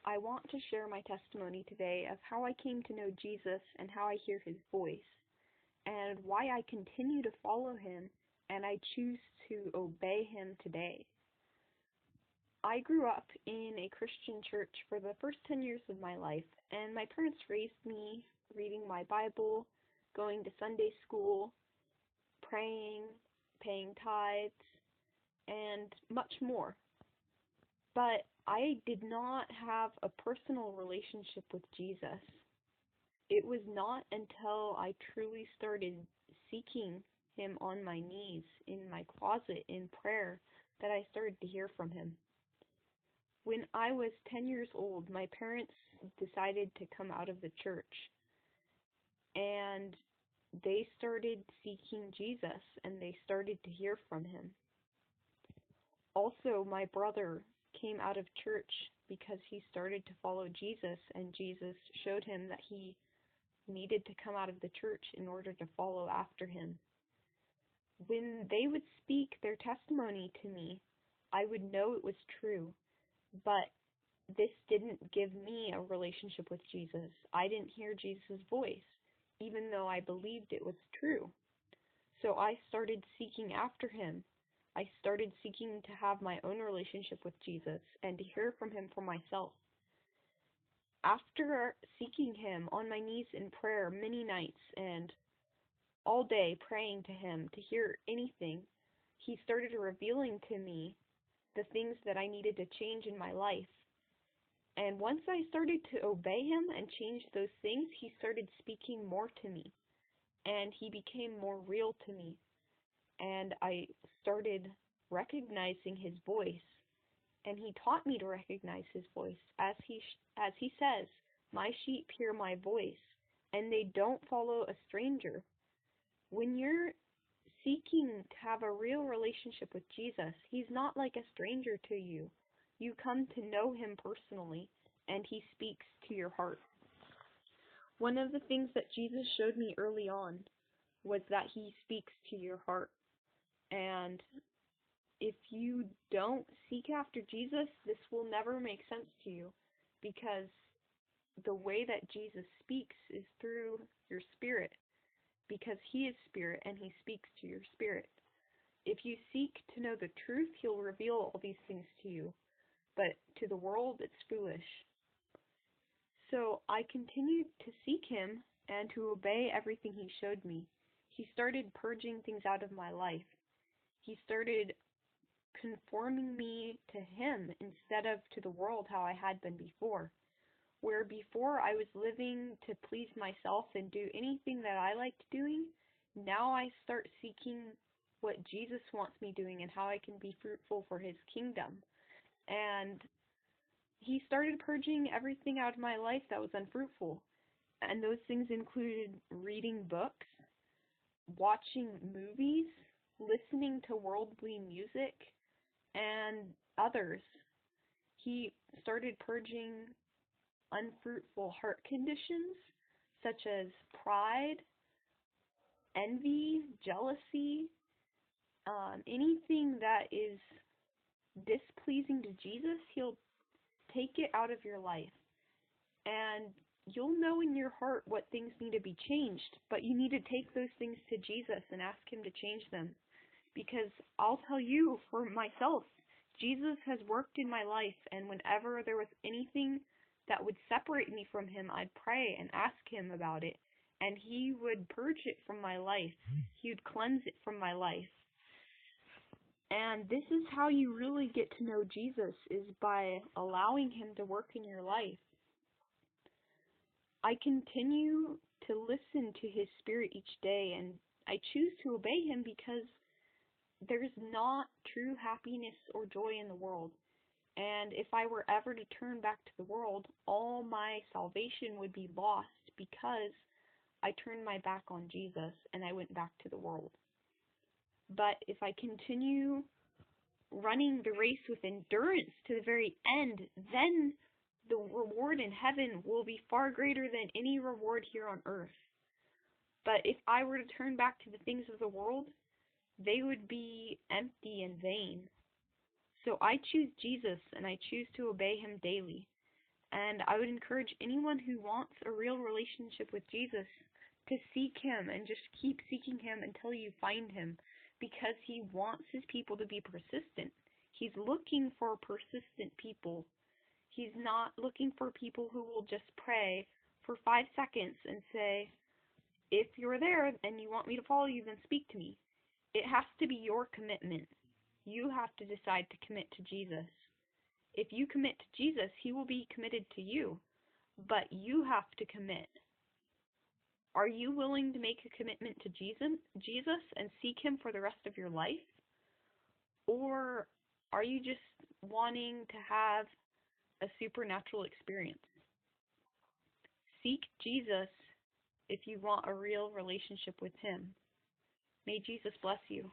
I want to share my testimony today of how I came to know Jesus and how I hear his voice, and why I continue to follow him and I choose to obey him today. I grew up in a Christian church for the first 10 years of my life, and my parents raised me reading my Bible, going to Sunday school, praying, paying tithes, and much more. But I did not have a personal relationship with Jesus. It was not until I truly started seeking him on my knees, in my closet, in prayer, that I started to hear from him. When I was 10 years old, my parents decided to come out of the church, and they started seeking Jesus, and they started to hear from him. Also, my brother came out of church because he started to follow Jesus, and Jesus showed him that he needed to come out of the church in order to follow after him. When they would speak their testimony to me, I would know it was true, but this didn't give me a relationship with Jesus. I didn't hear Jesus' voice, even though I believed it was true. So I started seeking after him. I started seeking to have my own relationship with Jesus and to hear from him for myself. After seeking him on my knees in prayer many nights and all day praying to him to hear anything, he started revealing to me the things that I needed to change in my life. And once I started to obey him and change those things, he started speaking more to me, and he became more real to me. And I started recognizing his voice, and he taught me to recognize his voice. As he says, "My sheep hear my voice, and they don't follow a stranger." When you're seeking to have a real relationship with Jesus, he's not like a stranger to you. You come to know him personally, and he speaks to your heart. One of the things that Jesus showed me early on was that he speaks to your heart. And if you don't seek after Jesus, this will never make sense to you, because the way that Jesus speaks is through your spirit, because he is spirit and he speaks to your spirit. If you seek to know the truth, he'll reveal all these things to you, but to the world, it's foolish. So I continued to seek him and to obey everything he showed me. He started purging things out of my life. He started conforming me to him instead of to the world how I had been before. Where before I was living to please myself and do anything that I liked doing, now I start seeking what Jesus wants me doing and how I can be fruitful for his kingdom. And he started purging everything out of my life that was unfruitful. And those things included reading books, watching movies, listening to worldly music, and others. He started purging unfruitful heart conditions such as pride, envy, jealousy, anything that is displeasing to Jesus, he'll take it out of your life. And you'll know in your heart what things need to be changed, but you need to take those things to Jesus and ask him to change them. Because I'll tell you, for myself, Jesus has worked in my life, and whenever there was anything that would separate me from him, I'd pray and ask him about it, and he would purge it from my life. He would cleanse it from my life. And this is how you really get to know Jesus, is by allowing him to work in your life. I continue to listen to his spirit each day, and I choose to obey him because there's not true happiness or joy in the world. And if I were ever to turn back to the world, all my salvation would be lost because I turned my back on Jesus and I went back to the world. But if I continue running the race with endurance to the very end, then the reward in heaven will be far greater than any reward here on earth. But if I were to turn back to the things of the world, they would be empty and vain. So I choose Jesus, and I choose to obey him daily. And I would encourage anyone who wants a real relationship with Jesus to seek him and just keep seeking him until you find him, because he wants his people to be persistent. He's looking for persistent people. He's not looking for people who will just pray for 5 seconds and say, if you're there and you want me to follow you, then speak to me. It has to be your commitment. You have to decide to commit to Jesus. If you commit to Jesus, he will be committed to you, but you have to commit. Are you willing to make a commitment to Jesus and seek him for the rest of your life? Or are you just wanting to have a supernatural experience? Seek Jesus if you want a real relationship with him. May Jesus bless you.